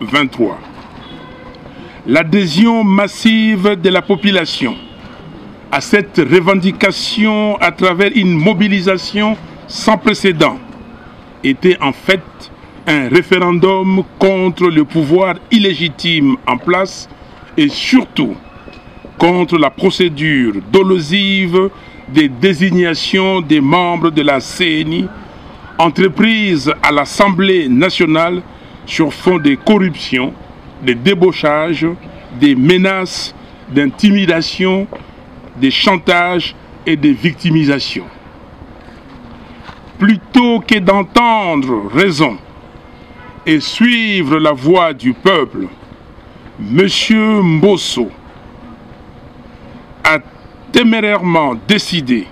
2023. L'adhésion massive de la population à cette revendication à travers une mobilisation sans précédent était en fait un référendum contre le pouvoir illégitime en place et surtout contre la procédure dolosive des désignations des membres de la CENI entreprise à l'Assemblée nationale sur fond de corruption, de débauchage, des menaces, d'intimidation, des chantages et de victimisation. Plutôt que d'entendre raison et suivre la voix du peuple, M. Mbosso a témérairement décidé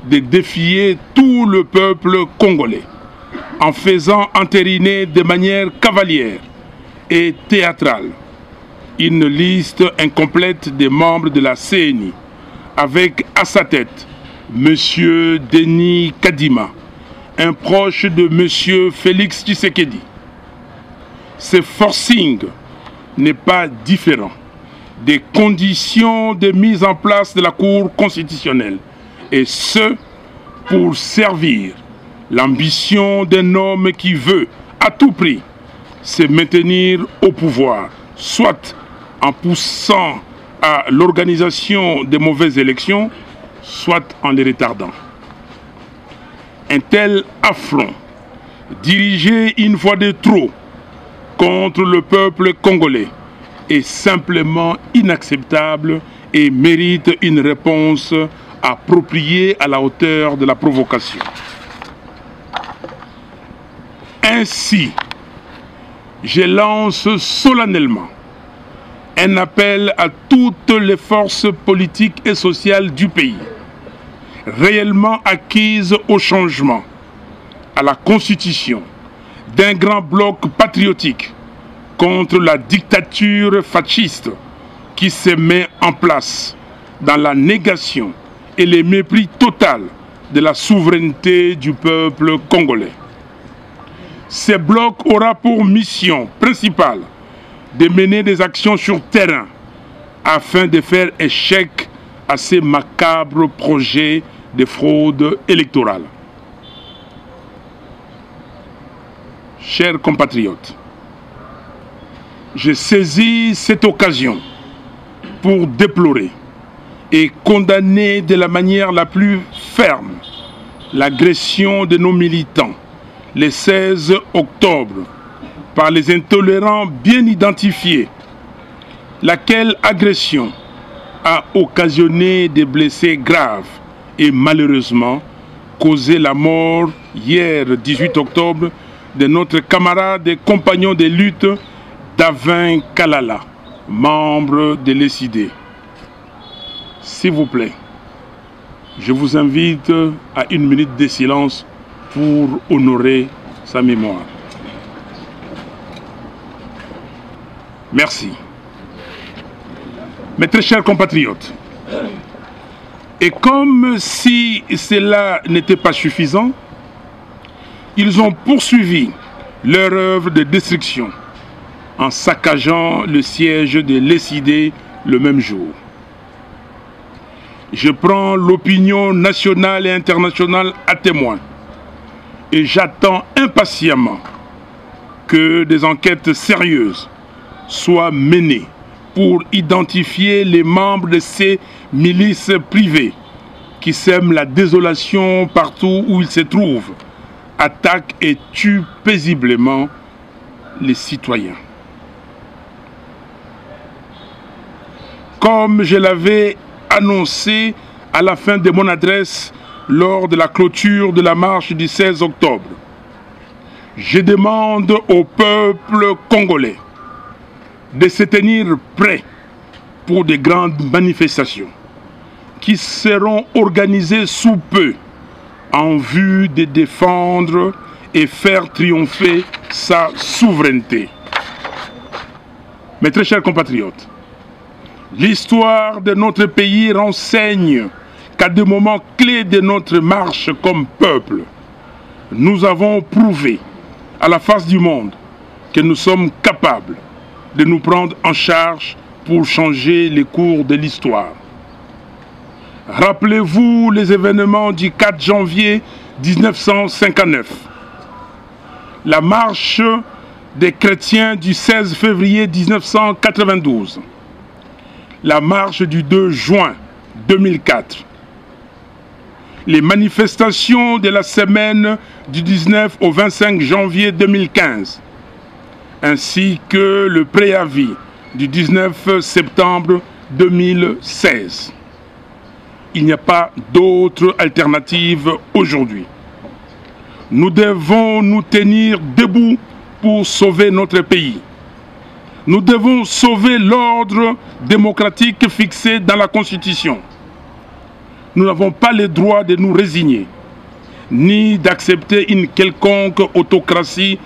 de défier tout le peuple congolais en faisant entériner de manière cavalière et théâtrale une liste incomplète des membres de la CENI avec à sa tête M. Denis Kadima, un proche de M. Félix Tshisekedi. Ce forcing n'est pas différent des conditions de mise en place de la Cour constitutionnelle, et ce, pour servir l'ambition d'un homme qui veut, à tout prix, se maintenir au pouvoir, soit en poussant à l'organisation de mauvaises élections, soit en les retardant. Un tel affront, dirigé une fois de trop contre le peuple congolais, est simplement inacceptable et mérite une réponse appropriée à la hauteur de la provocation. Ainsi, je lance solennellement un appel à toutes les forces politiques et sociales du pays, réellement acquises au changement, à la constitution d'un grand bloc patriotique contre la dictature fasciste qui se met en place dans la négation et le mépris total de la souveraineté du peuple congolais. Ce bloc aura pour mission principale de mener des actions sur terrain afin de faire échec à ces macabres projets de fraude électorale. Chers compatriotes, je saisis cette occasion pour déplorer et condamner de la manière la plus ferme l'agression de nos militants le 16 octobre par les intolérants bien identifiés, laquelle agression a occasionné des blessés graves et malheureusement causé la mort hier 18 octobre de notre camarade et compagnon de lutte Davin Kalala, membre de l'ESID. S'il vous plaît, je vous invite à une minute de silence pour honorer sa mémoire. Merci. Mes très chers compatriotes, et comme si cela n'était pas suffisant, ils ont poursuivi leur œuvre de destruction en saccageant le siège de l'ESID le même jour. Je prends l'opinion nationale et internationale à témoin et j'attends impatiemment que des enquêtes sérieuses soient menées pour identifier les membres de ces milices privées qui sèment la désolation partout où ils se trouvent, attaquent et tuent paisiblement les citoyens. Comme je l'avais annoncé à la fin de mon adresse lors de la clôture de la marche du 16 octobre, je demande au peuple congolais de se tenir prêt pour de grandes manifestations qui seront organisées sous peu en vue de défendre et faire triompher sa souveraineté. Mes très chers compatriotes, l'histoire de notre pays renseigne qu'à des moments clés de notre marche comme peuple, nous avons prouvé à la face du monde que nous sommes capables de nous prendre en charge pour changer les cours de l'histoire. Rappelez-vous les événements du 4 janvier 1959, la marche des chrétiens du 16 février 1992, la marche du 2 juin 2004, les manifestations de la semaine du 19 au 25 janvier 2015, ainsi que le préavis du 19 septembre 2016. Il n'y a pas d'autre alternative aujourd'hui. Nous devons nous tenir debout pour sauver notre pays. Nous devons sauver l'ordre démocratique fixé dans la Constitution. Nous n'avons pas le droit de nous résigner, ni d'accepter une quelconque autocratie